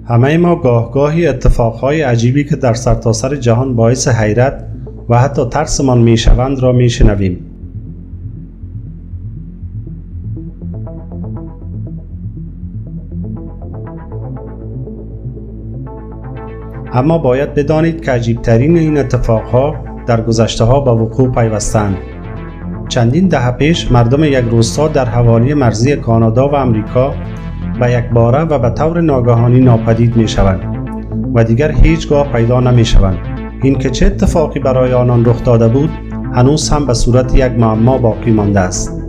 همه ما گاهی اتفاقهای عجیبی که در سرتاسر جهان باعث حیرت و حتی ترسمان میشوند را میشنویم. اما باید بدانید که عجیبترین این اتفاقها در گذشته‌ها به وقوع پیوستند. چندین دهه پیش مردم یک روستا در حوالی مرزی کانادا و امریکا به یک باره و به طور ناگهانی ناپدید می شوند و دیگر هیچگاه پیدا نمی شوند. این که چه اتفاقی برای آنان رخ داده بود هنوز هم به صورت یک معما باقی مانده است.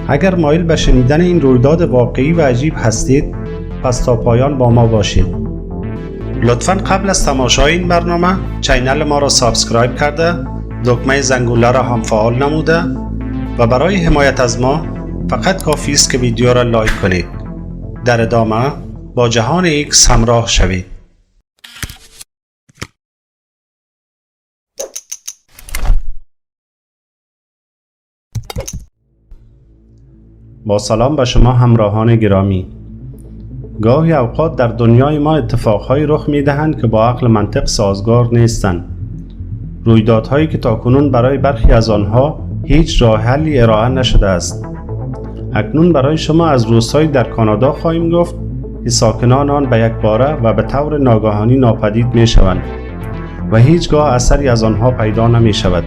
اگر مایل به شنیدن این رویداد واقعی و عجیب هستید پس تا پایان با ما باشید. لطفاً قبل از تماشای این برنامه چینل ما را سابسکرایب کرده، دکمه زنگوله را هم فعال نموده و برای حمایت از ما فقط کافی است که ویدیو را لایک کنید. در ادامه با جهان ایکس همراه شوید. با سلام به شما همراهان گرامی. گاهی اوقات در دنیای ما اتفاقهایی رخ می‌دهند که با عقل منطق سازگار نیستند. رویدادهایی که تاکنون برای برخی از آنها هیچ راه حلی ارائه نشده است. اکنون برای شما از روستایی در کانادا خواهیم گفت که ساکنان آن به یک باره و به طور ناگهانی ناپدید می‌شوند و هیچگاه اثری از آنها پیدا نمی‌شود.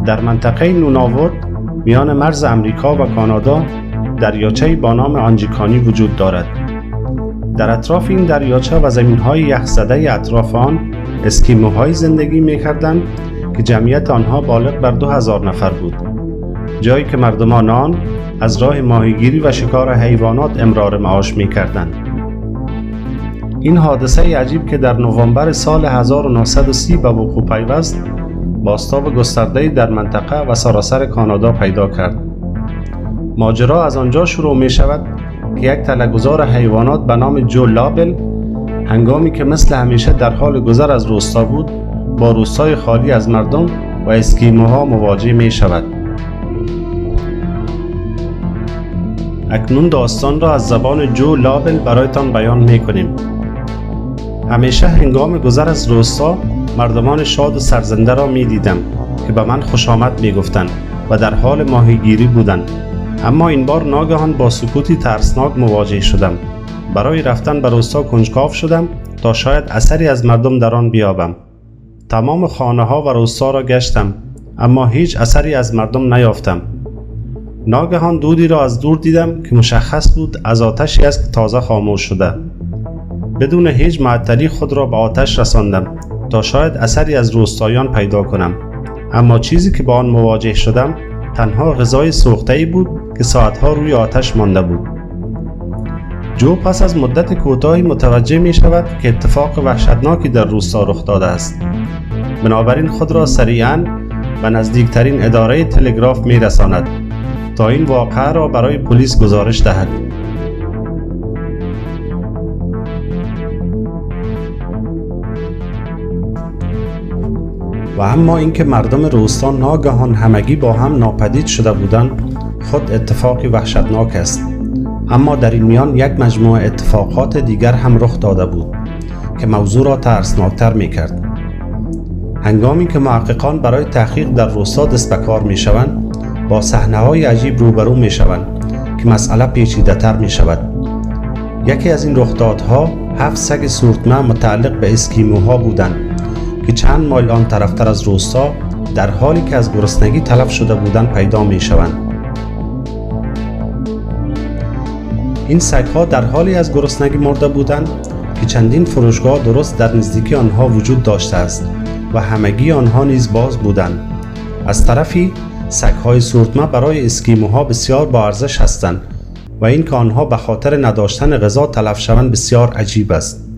در منطقه نوناووت میان مرز امریکا و کانادا دریاچه‌ای با نام آنجیکانی وجود دارد. در اطراف این دریاچه و زمین‌های یخزده اطراف آن اسکیموهایی زندگی می‌کردند که جمعیت آنها بالغ بر 2000 نفر بود. جایی که مردمان آن از راه ماهیگیری و شکار حیوانات امرار معاش می‌کردند. این حادثه عجیب که در نوامبر سال 1930 به وقوع پیوست، بازتاب گسترده‌ای در منطقه و سراسر کانادا پیدا کرد. ماجرا از آنجا شروع می شود که یک تله‌گذار حیوانات به نام جو لابل هنگامی که مثل همیشه در حال گذر از روستا بود با روستای خالی از مردم و اسکیموها مواجه می شود. اکنون داستان را از زبان جو لابل برایتان بیان می کنیم. همیشه هنگام گذر از روستا مردمان شاد و سرزنده را می دیدم که به من خوش آمد می گفتند و در حال ماهیگیری بودند. اما این بار ناگهان با سکوتی ترسناک مواجه شدم. برای رفتن به روستا کنجکاو شدم تا شاید اثری از مردم در آن بیابم. تمام خانه‌ها و روستا را گشتم اما هیچ اثری از مردم نیافتم. ناگهان دودی را از دور دیدم که مشخص بود از آتشی است که تازه خاموش شده. بدون هیچ معطلی خود را به آتش رساندم تا شاید اثری از روستاییان پیدا کنم. اما چیزی که با آن مواجه شدم تنها غذای سوخته‌ای بود که ساعتها روی آتش مانده بود. جو پس از مدت کوتاهی متوجه می شود که اتفاق وحشتناکی در روستا رخ داده است. بنابراین خود را سریعاً به نزدیکترین اداره تلگراف می رساند تا این واقعه را برای پلیس گزارش دهد. و اما اینکه مردم روستا ناگهان همگی با هم ناپدید شده بودند خود اتفاقی وحشتناک است. اما در این میان یک مجموعه اتفاقات دیگر هم رخ داده بود که موضوع را ترسناکتر می کرد. هنگامی که محققان برای تحقیق در روستا دست به کار می شوند با صحنه‌های عجیب روبرو می شوند که مسئله پیچیده تر می شود. یکی از این رخدادها 7 سگ سورتمه متعلق به اسکیموها بودند که چند مایل آن طرفتر از روستا در حالی که از گرسنگی تلف شده بودند پیدا می شوند. این سگ‌ها در حالی از گرسنگی مرده بودند که چندین فروشگاه درست در نزدیکی آنها وجود داشته است و همگی آنها نیز باز بودند. از طرفی سگ‌های سورتمه برای اسکیموها بسیار با ارزش هستند و این که آنها به خاطر نداشتن غذا تلف شوند بسیار عجیب است.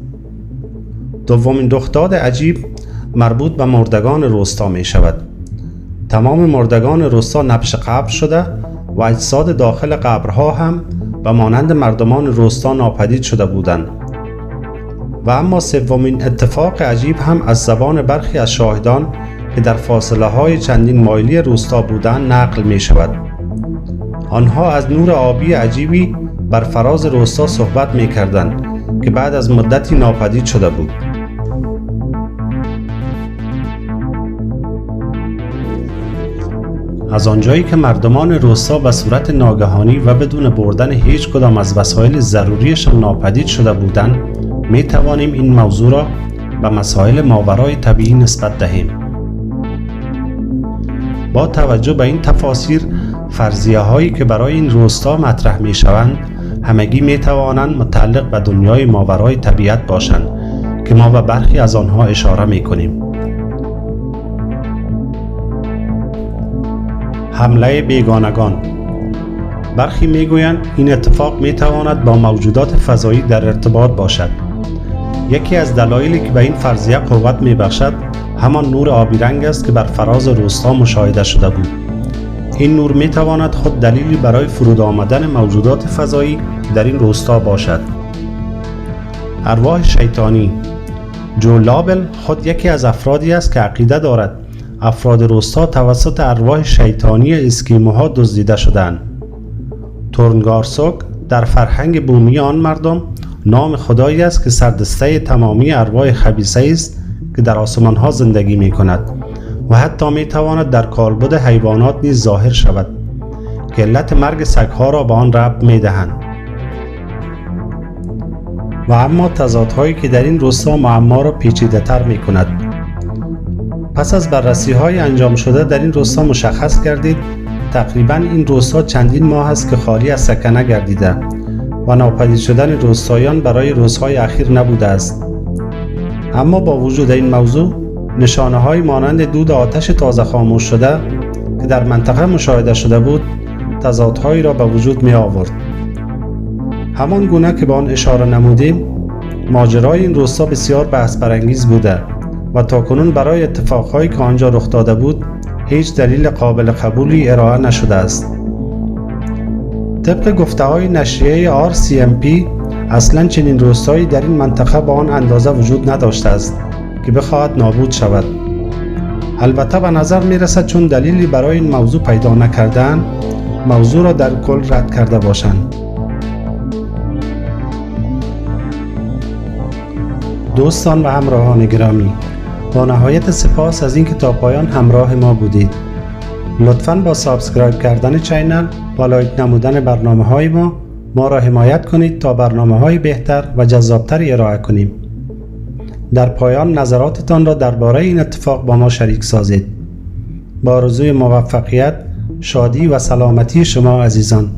دومین رخداد عجیب مربوط به مردگان روستا می شود. تمام مردگان روستا نبش قبر شده و اجساد داخل قبرها هم به مانند مردمان روستا ناپدید شده بودند. و اما سومین اتفاق عجیب هم از زبان برخی از شاهدان که در فاصله های چندین مایلی روستا بودند نقل می شود. آنها از نور آبی عجیبی بر فراز روستا صحبت می کردند که بعد از مدتی ناپدید شده بود. از آنجایی که مردمان روستا به صورت ناگهانی و بدون بردن هیچ کدام از وسایل ضروریشان ناپدید شده بودند، می توانیم این موضوع را به مسائل ماورای طبیعی نسبت دهیم. با توجه به این تفاسیر، فرضیه هایی که برای این روستا مطرح می شوند همگی می توانند متعلق به دنیای ماورای طبیعت باشند که ما به برخی از آنها اشاره می کنیم. حمله بیگانگان. برخی می گویند این اتفاق می تواند با موجودات فضایی در ارتباط باشد. یکی از دلایلی که به این فرضیه قوت می بخشد همان نور آبی رنگ است که بر فراز روستا مشاهده شده بود. این نور می تواند خود دلیلی برای فرود آمدن موجودات فضایی در این روستا باشد. ارواح شیطانی. جو لابل خود یکی از افرادی است که عقیده دارد افراد روستا توسط ارواح شیطانی اسکیموها دزدیده شدند. تورنگارسوک در فرهنگ بومی آن مردم نام خدایی است که سردسته تمامی ارواح خبیثه است که در آسمان ها زندگی می کند و حتی می تواند در کالبد حیوانات نیز ظاهر شود که علت مرگ سگ ها را به آن ربط می دهند. و اما تضادهایی که در این روستا معما را پیچیده تر می کند. پس از بررسی های انجام شده در این روستا مشخص گردید تقریبا این روستا چندین ماه است که خالی از سکنه گردیده و ناپدید شدن روستاییان برای روزهای اخیر نبوده است. اما با وجود این موضوع، نشانه های مانند دود آتش تازه خاموش شده که در منطقه مشاهده شده بود تضادهایی را به وجود می آورد. همان گونه که به آن اشاره نمودیم، ماجرای این روستا بسیار بحث برانگیز بوده و تاکنون برای اتفاقهایی که آنجا رخ داده بود هیچ دلیل قابل قبولی ارائه نشده است. طبق گفته‌های نشریه RCMP اصلاً چنین روستایی در این منطقه با آن اندازه وجود نداشته است که بخواهد نابود شود. البته به نظر می رسد چون دلیلی برای این موضوع پیدا نکردن، موضوع را در کل رد کرده باشند. دوستان و همراهان گرامی، با نهایت سپاس از اینکه تا پایان همراه ما بودید. لطفاً با سابسکرایب کردن چینل و لایک نمودن برنامه‌های ما را حمایت کنید تا برنامه‌های بهتر و جذابتری ارائه کنیم. در پایان نظراتتان را درباره این اتفاق با ما شریک سازید. با آرزوی موفقیت، شادی و سلامتی شما عزیزان.